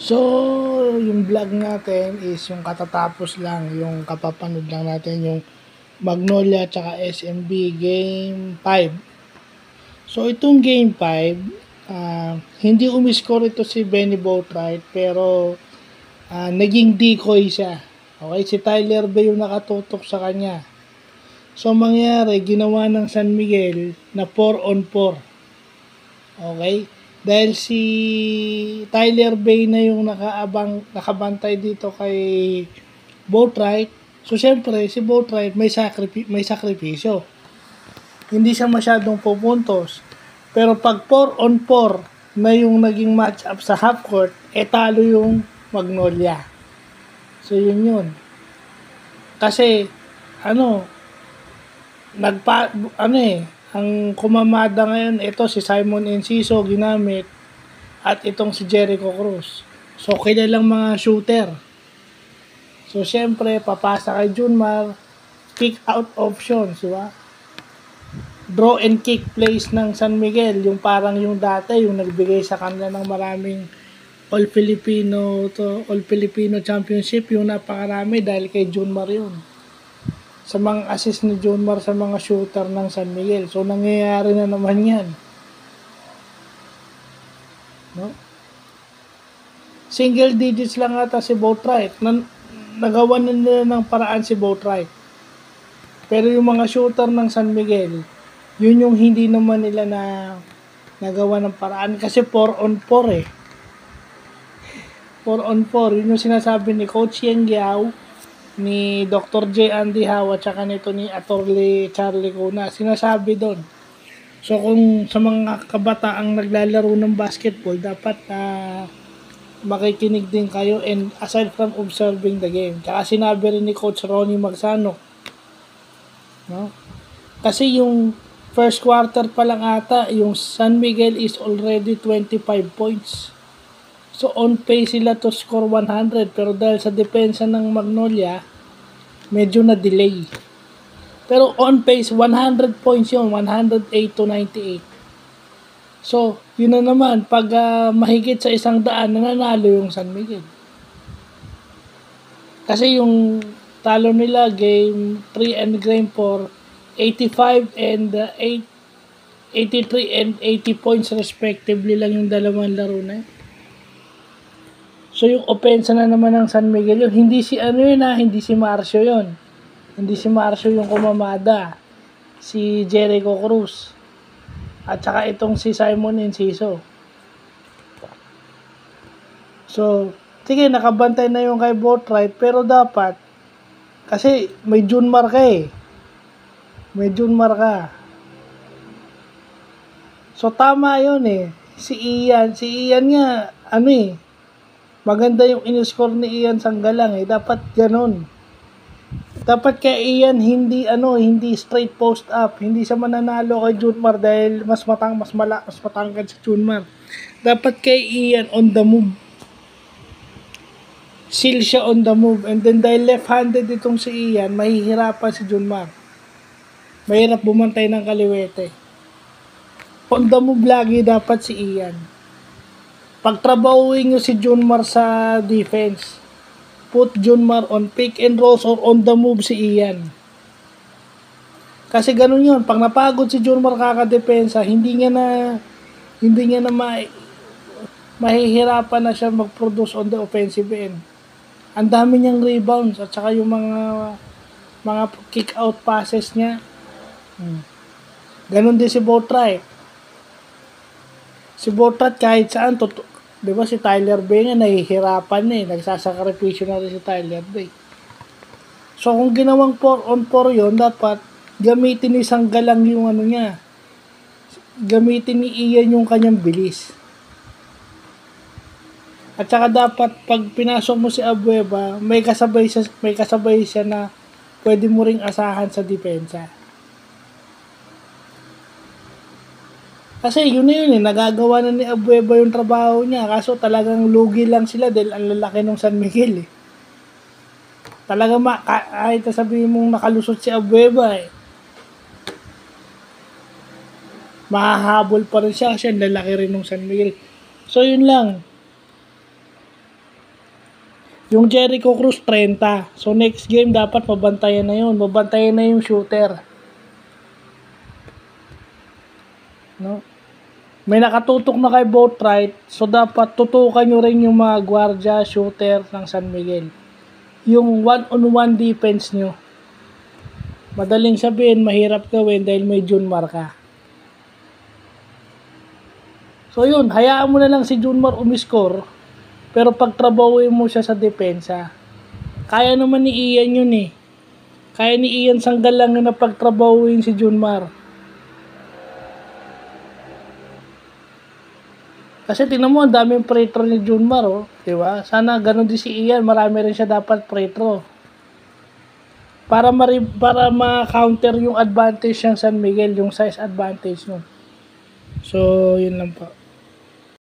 So, yung vlog natin is yung katatapos lang, yung kapapanood lang natin yung Magnolia tsaka SMB Game 5. So, itong Game 5, hindi umiscore ito si Benny Boatwright pero naging decoy siya. Okay, si Tyler Bay yung nakatutok sa kanya. So, mangyari, ginawa ng San Miguel na 4 on 4. Okay? Dahil si Tyler Bay na yung nakabantay dito kay Boatwright. So, syempre, si Boatwright may sakripisyo. Hindi siya masyadong pupuntos. Pero pag 4 on 4 na yung naging match up sa half court, talo yung Magnolia. So, yun. Kasi, ano, ang kumamada ngayon, ito si Simon Enciso ginamit at itong si Jericho Cruz. So, kilalang mga shooter. So, syempre, papasa kay Junmar, kick out options, di ba? Draw and kick plays ng San Miguel, yung parang yung dati, yung nagbigay sa kanila ng maraming All-Filipino Championship, yung napakarami dahil kay Junmar yun. Sa mga assist ni Junmar sa mga shooter ng San Miguel. So, nangyayari na naman yan. No? Single digits lang ata si Boatwright. Nagawa na nila ng paraan si Boatwright. Pero yung mga shooter ng San Miguel, yun yung hindi naman nila nagawa ng paraan. Kasi 4 on 4 eh. 4 on 4. Yun yung sinasabi ni Coach Yeng Giao, ni Dr. J. Andy Howe at saka nito ni Attorney Charlie Cuna. Sinasabi doon. So kung sa mga kabataang naglalaro ng basketball, dapat makikinig din kayo and aside from observing the game. Tsaka sinabi rin ni Coach Ronnie Magsano, no? Kasi yung first quarter pa lang ata, yung San Miguel is already 25 points. So on pace sila to score 100 pero dahil sa depensa ng Magnolia, medyo na delay. Pero on pace 100 points yun, 108 to 98. So, yun na naman, pag mahigit sa 100, nananalo yung San Miguel. Kasi yung talo nila game 3 and game 4, 85 and 83 and 80 points respectively lang yung dalawang laro na yun. So yung opensa na naman ng San Miguel yun, hindi si hindi si Marcio yun. Hindi si Marcio yung kumamada. Si Jericho Cruz. At saka itong si Simon Enciso. So, sige, nakabantay na yung kay Boatwright, pero dapat, kasi may Junmar ka eh. May Junmar ka. So, tama yun eh. Si Ian nga, maganda yung in-score ni Ian Sanggalang eh. Dapat ganun. Dapat kay Ian hindi straight post up. Hindi siya mananalo kay Junmar dahil mas matangkad si Junmar. Dapat kay Ian on the move. Seal siya on the move. And then dahil left-handed itong si Ian, mahihirapan si Junmar. Mahirap bumantay ng kaliwete. On the move lagi dapat si Ian. Pagtrabahuin nyo si Junmar sa defense, put Junmar on pick and rolls or on the move si Ian. Kasi ganun yun, pag napagod si Junmar kakadepensa, hindi niya na mahihirapan na siya mag-produce on the offensive end. Ang dami niyang rebounds at saka yung mga kick out passes niya. Ganun din si Boatwright. Si Boatwright kahit saan, di ba si Tyler Bay nga nahihirapan na eh. Nagsasakripisyo na rin si Tyler Bay. So kung ginawang 4 on 4 yon, dapat gamitin ni Sanggalang yung niya. Gamitin ni Ian yung kanyang bilis. At saka dapat pag pinasok mo si Abueva, may kasabay siya na pwede mo ring asahan sa depensa. Kasi yun nagagawa na ni Abueva yung trabaho niya. Kaso talagang lugi lang sila dahil ang lalaki ng San Miguel eh. Talagang kahit sabihin mong nakalusot si Abueva eh. Mahahabol pa rin siya kasi ang lalaki rin ng San Miguel. So yun lang. Yung Jericho Cruz 30. So next game dapat mabantayan na yun. Mabantayan na yung shooter. No? May nakatutok na kay Boatwright. So dapat tutukan nyo rin yung mga guardia, shooter ng San Miguel. Yung one-on-one defense nyo. Madaling sabihin, mahirap gawin dahil may Junmar ka. So yun, hayaan mo na lang si Junmar umiscore. Pero pagtrabawin mo siya sa depensa. Kaya naman ni Ian yun eh. Kaya ni Ian Sanggal lang na pagtrabawin si Junmar. Kasi tingnan mo, ang daming free throw ni Junmar, oh. Diba? Sana ganun din si Ian. Marami rin siya dapat free throw. Para ma-counter yung advantage ng San Miguel, yung size advantage nun. So, yun lang po.